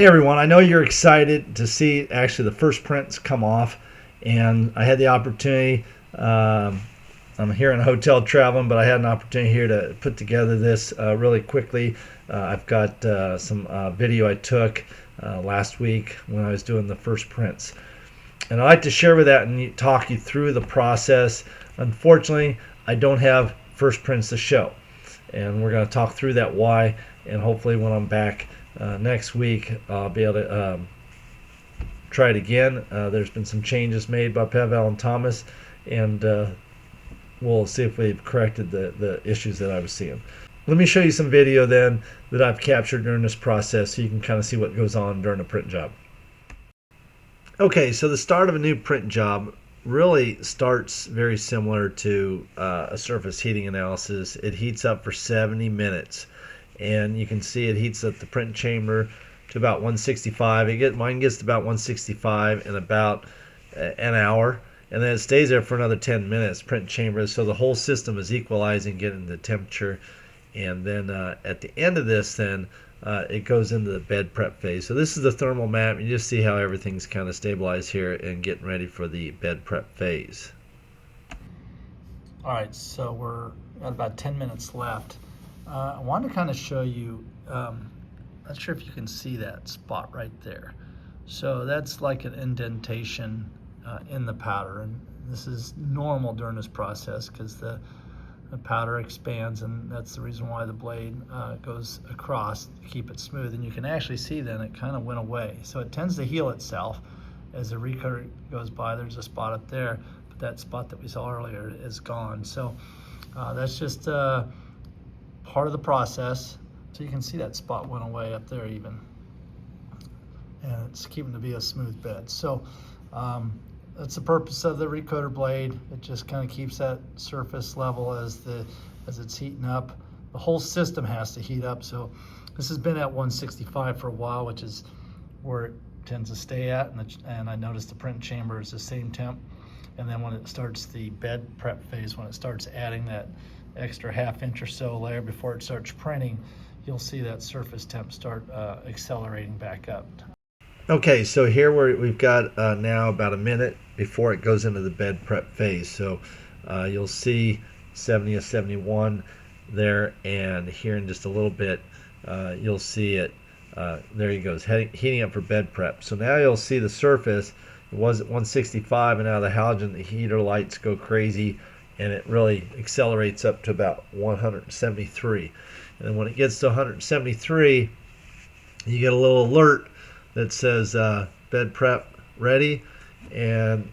Hey everyone, I know you're excited to see actually the first prints come off, and I had the opportunity. I'm here in a hotel traveling, but I had an opportunity here to put together this really quickly. I've got some video I took last week when I was doing the first prints, and I'd like to share with that and talk you through the process. Unfortunately, I don't have first prints to show, and we're going to talk through that why, and hopefully when I'm back next week I'll be able to try it again. There's been some changes made by Pavel and Thomas, and we'll see if we've corrected the issues that I was seeing. Let me show you some video then that I've captured during this process so you can kind of see what goes on during a print job. Okay, so the start of a new print job really starts very similar to a surface heating analysis. It heats up for 70 minutes. And you can see it heats up the print chamber to about 165. Mine gets to about 165 in about an hour, and then it stays there for another 10 minutes, print chamber. So the whole system is equalizing, getting the temperature, and then at the end of this, then it goes into the bed prep phase. So this is the thermal map. You just see how everything's kind of stabilized here and getting ready for the bed prep phase. All right, so we're at about 10 minutes left. I wanted to kind of show you, not sure if you can see that spot right there. So that's like an indentation in the powder, and this is normal during this process because the powder expands, and that's the reason why the blade goes across to keep it smooth. And you can actually see then it kind of went away. So it tends to heal itself as the recoater goes by. There's a spot up there, but that spot that we saw earlier is gone. So that's just part of the process. So you can see that spot went away up there even, and it's keeping to be a smooth bed. So that's the purpose of the recoater blade. It just kind of keeps that surface level as it's heating up. The whole system has to heat up. So this has been at 165 for a while, which is where it tends to stay at, and I noticed the print chamber is the same temp. And then when it starts the bed prep phase, when it starts adding that extra half-inch or so layer before it starts printing, you'll see that surface temp start accelerating back up. Okay, so here we've got now about a minute before it goes into the bed prep phase. So you'll see 70 to 71 there, and here in just a little bit you'll see it. There he goes, heating up for bed prep. So now you'll see the surface. It was at 165, and now the halogen, the heater lights go crazy, and it really accelerates up to about 173. And then when it gets to 173, you get a little alert that says bed prep ready, and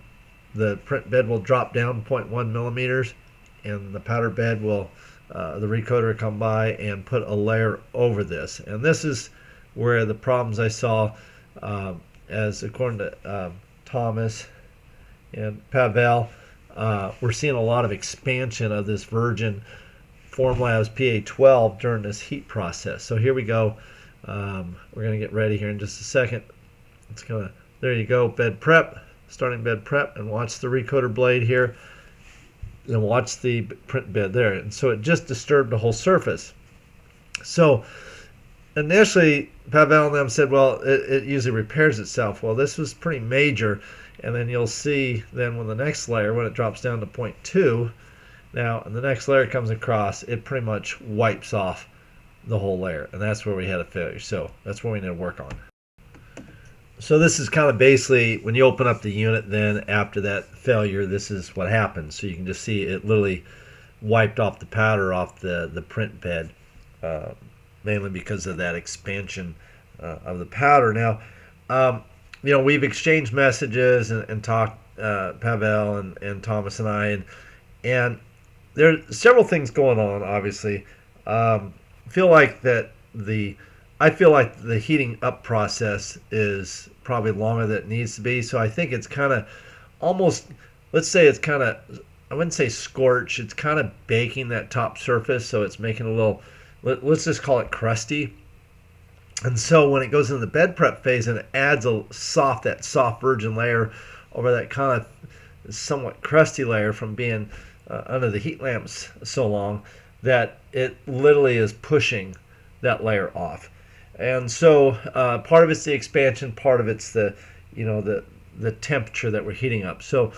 the print bed will drop down 0.1 millimeters, and the powder bed will, the recoater will come by and put a layer over this. And this is where the problems I saw, as according to Thomas and Pavel, we're seeing a lot of expansion of this virgin Formlabs PA12 during this heat process. So here we go. We're going to get ready here in just a second. It's going to, there you go, bed prep, starting bed prep, and watch the recoater blade here, and watch the print bed there. And so it just disturbed the whole surface. So initially, Pavel and them said, well, it usually repairs itself. Well, this was pretty major. And then you'll see then when the next layer, when it drops down to 0.2, now and the next layer comes across, it pretty much wipes off the whole layer. And that's where we had a failure. So that's what we need to work on. So this is kind of basically when you open up the unit then after that failure, this is what happens. So you can just see it literally wiped off the powder off the print bed, mainly because of that expansion of the powder. Now, you know, we've exchanged messages and talked, Pavel and Thomas and I, and there are several things going on, obviously. I feel like the heating up process is probably longer than it needs to be. So I think it's kind of almost, let's say it's kind of, I wouldn't say scorch, it's kind of baking that top surface. So it's making a little, let's just call it crusty. And so when it goes into the bed prep phase and it adds that soft virgin layer over that kind of somewhat crusty layer from being under the heat lamps so long, that it literally is pushing that layer off. And so part of it's the expansion, part of it's the, the temperature that we're heating up. So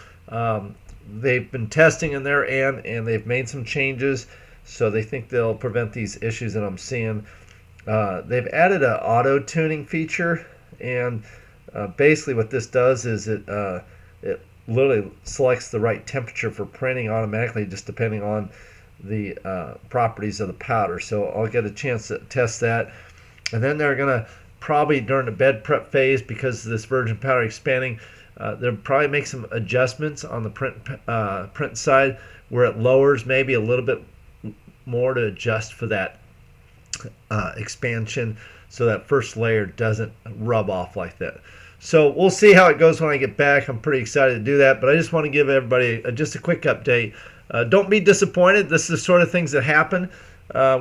they've been testing in their end, and they've made some changes. So they think they'll prevent these issues that I'm seeing. They've added an auto tuning feature, and basically what this does is it literally selects the right temperature for printing automatically, just depending on the properties of the powder. So I'll get a chance to test that. And then they're going to probably, during the bed prep phase, because of this virgin powder expanding, they'll probably make some adjustments on the print side where it lowers maybe a little bit more to adjust for that expansion, so that first layer doesn't rub off like that. So we'll see how it goes when I get back. I'm pretty excited to do that, but I just want to give everybody just a quick update. Don't be disappointed. This is the sort of things that happen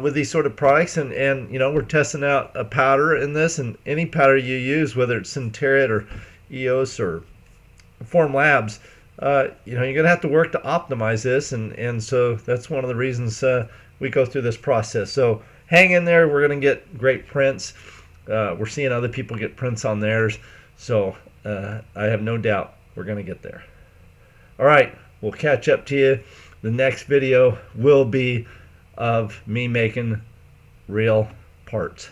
with these sort of products, and we're testing out a powder in this, and any powder you use, whether it's Centurion or EOS or Form Labs, you're going to have to work to optimize this, and so that's one of the reasons we go through this process. So hang in there. We're going to get great prints. We're seeing other people get prints on theirs, so I have no doubt we're going to get there. All right, we'll catch up to you. The next video will be of me making real parts.